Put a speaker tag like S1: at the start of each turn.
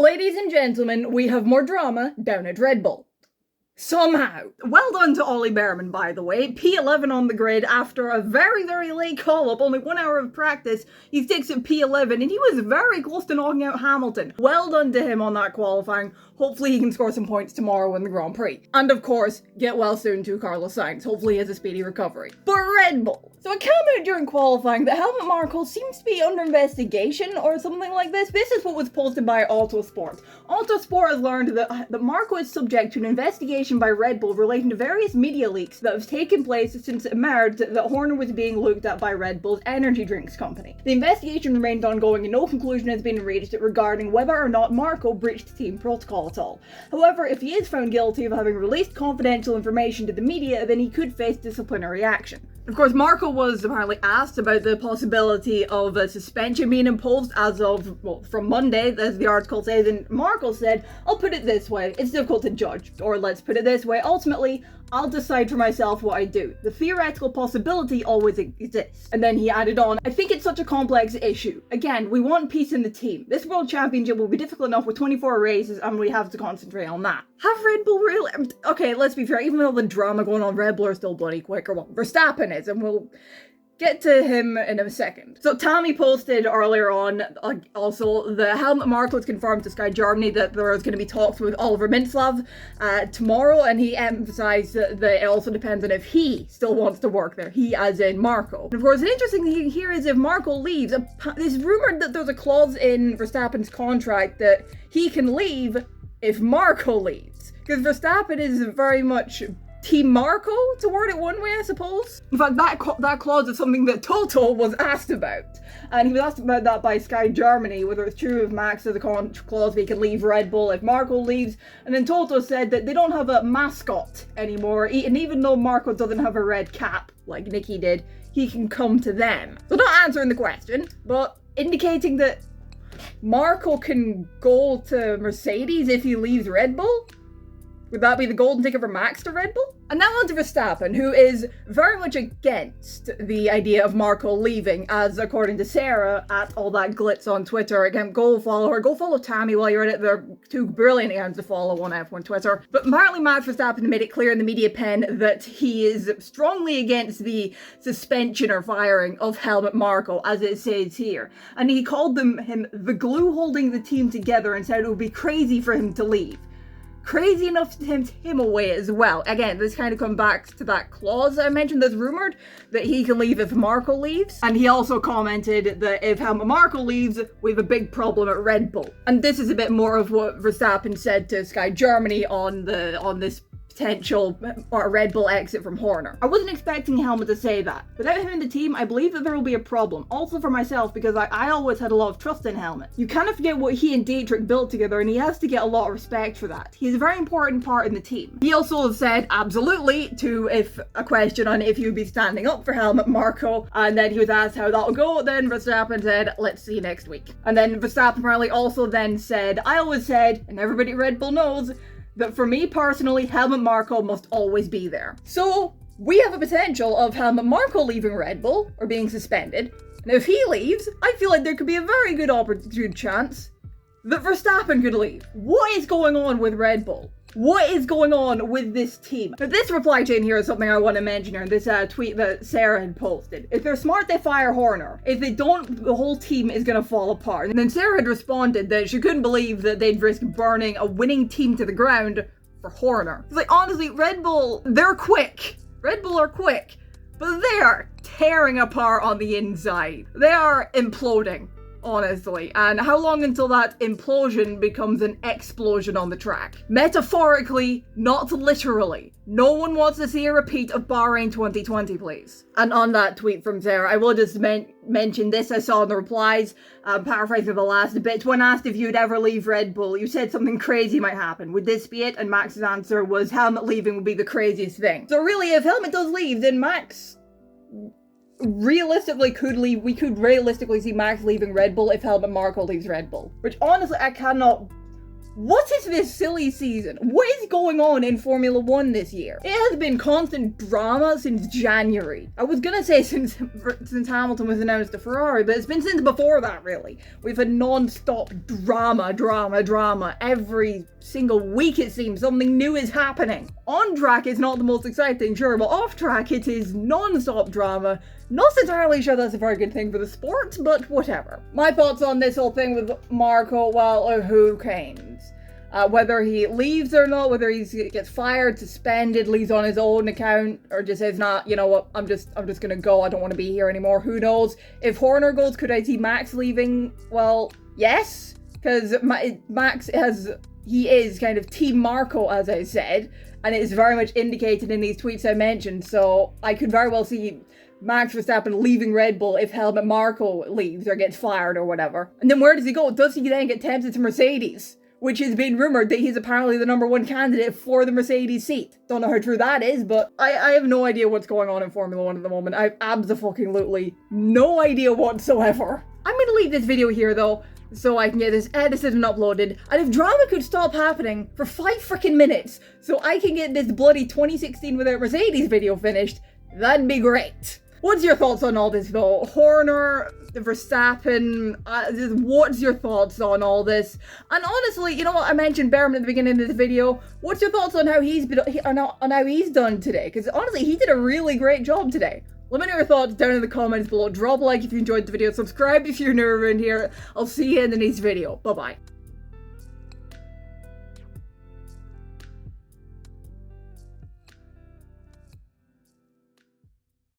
S1: Ladies and gentlemen, we have more drama down at Red Bull. Somehow. Well done to Ollie Behrman, by the way. P11 on the grid after a very, very late call-up, only 1 hour of practice. He sticks at P11, and he was very close to knocking out Hamilton. Well done to him on that qualifying. Hopefully he can score some points tomorrow in the Grand Prix. And of course, get well soon to Carlos Sainz. Hopefully he has a speedy recovery. But Red Bull. So it came out during qualifying that Helmut Marko seems to be under investigation or something like this. This is what was posted by Autosport. Autosport has learned that Marko is subject to an investigation by Red Bull relating to various media leaks that have taken place since it emerged that Horner was being looked at by Red Bull's energy drinks company. The investigation remains ongoing and no conclusion has been reached regarding whether or not Marko breached team protocol at all. However, if he is found guilty of having released confidential information to the media, then he could face disciplinary action. Of course, Marko was apparently asked about the possibility of a suspension being imposed as of, from Monday, as the article says, and Marko said, "I'll put it this way, it's difficult to judge, or let's put it this way, ultimately, I'll decide for myself what I do. The theoretical possibility always exists." And then he added on, "I think it's such a complex issue. Again, we want peace in the team. This World Championship will be difficult enough with 24 races and we have to concentrate on that." Have Red Bull really... Okay, let's be fair, even with all the drama going on, Red Bull are still bloody quicker. Well, Verstappen is, and we'll get to him in a second. So Tammy posted earlier on, also, the Helmut Marko has confirmed to Sky Germany that there is going to be talks with Oliver Mintzlaff tomorrow, and he emphasized that it also depends on if he still wants to work there. He as in Marko. And of course, an interesting thing here is if Marko leaves, it's rumored that there's a clause in Verstappen's contract that he can leave if Marko leaves. Because Verstappen is very much Team Marko, to word it one way, I suppose. In fact, that clause is something that Toto was asked about. And he was asked about that by Sky Germany, whether it's true if Max has a clause he can leave Red Bull if Marko leaves. And then Toto said that they don't have a mascot anymore, and even though Marko doesn't have a red cap, like Nicky did, he can come to them. So not answering the question, but indicating that Marko can go to Mercedes if he leaves Red Bull? Would that be the golden ticket for Max to Red Bull? And now on to Verstappen, who is very much against the idea of Marko leaving, as according to Sarah at All That Glitz on Twitter. Again, go follow her. Go follow Tammy while you're at it. They're two brilliant accounts to follow on F1 Twitter. But apparently Max Verstappen made it clear in the media pen that he is strongly against the suspension or firing of Helmut Marko, as it says here. And he called him the glue holding the team together and said it would be crazy for him to leave. Crazy enough to tempt him away as well. Again, this kind of comes back to that clause I mentioned that's rumored, that he can leave if Marko leaves. And he also commented that if Helmut Marko leaves, we have a big problem at Red Bull. And this is a bit more of what Verstappen said to Sky Germany on this potential Red Bull exit from Horner. I wasn't expecting Helmut to say that. Without him in the team, I believe that there will be a problem. Also for myself, because I always had a lot of trust in Helmut. You kind of forget what he and Dietrich built together, and he has to get a lot of respect for that. He's a very important part in the team. He also said absolutely to a question on if he would be standing up for Helmut Marko, and then he was asked how that'll go. Then Verstappen said, "Let's see next week." And then Verstappen apparently also then said, "I always said, and everybody at Red Bull knows, that for me personally, Helmut Marko must always be there." So we have a potential of Helmut Marko leaving Red Bull or being suspended. And if he leaves, I feel like there could be a very good chance that Verstappen could leave. What is going on with Red Bull? What is going on with this team? Now, this reply chain here is something I want to mention here. This tweet that Sarah had posted. If they're smart, they fire Horner. If they don't, the whole team is going to fall apart. And then Sarah had responded that she couldn't believe that they'd risk burning a winning team to the ground for Horner. It's like, honestly, Red Bull, they're quick. Red Bull are quick. But they are tearing apart on the inside. They are imploding, honestly. And how long until that implosion becomes an explosion on the track? Metaphorically, not literally. No one wants to see a repeat of Bahrain 2020, please. And on that tweet from Sarah, I will just mention this I saw in the replies, paraphrasing the last bit. When asked if you'd ever leave Red Bull, you said something crazy might happen. Would this be it? And Max's answer was Helmut leaving would be the craziest thing. So really, if Helmut does leave, then Max realistically could leave. We could realistically see Max leaving Red Bull if Helmut Marko leaves Red Bull, which honestly I cannot What is this silly season? What is going on in Formula 1 this year? It has been constant drama since January. I was gonna say since Hamilton was announced to Ferrari, but it's been since before that, really. We've had non-stop drama. Every single week, it seems, something new is happening. On track, it's not the most exciting, sure, but off track, it is non-stop drama. Not entirely sure that's a very good thing for the sport, but whatever. My thoughts on this whole thing with Marko, well, who cares? Whether he leaves or not, whether he gets fired, suspended, leaves on his own account, or just says, nah, you know what, I'm just gonna go, I don't want to be here anymore, who knows? If Horner goes, could I see Max leaving? Well, yes, because Max he is kind of Team Marko, as I said, and it is very much indicated in these tweets I mentioned, so I could very well see Max Verstappen leaving Red Bull if Helmut Marko leaves or gets fired or whatever. And then where does he go? Does he then get tempted to Mercedes? Which has been rumored that he's apparently the #1 candidate for the Mercedes seat. Don't know how true that is, but I have no idea what's going on in Formula 1 at the moment. I have absolutely no idea whatsoever. I'm going to leave this video here though, so I can get this edited and uploaded. And if drama could stop happening for 5 freaking minutes, so I can get this bloody 2016 without Mercedes video finished, that'd be great. What's your thoughts on all this though? Horner, Verstappen, what's your thoughts on all this? And honestly, you know what, I mentioned Behrman at the beginning of this video. What's your thoughts on how he's done today? Because honestly, he did a really great job today. Let me know your thoughts down in the comments below. Drop a like if you enjoyed the video. Subscribe if you're new around here. I'll see you in the next video. Bye-bye.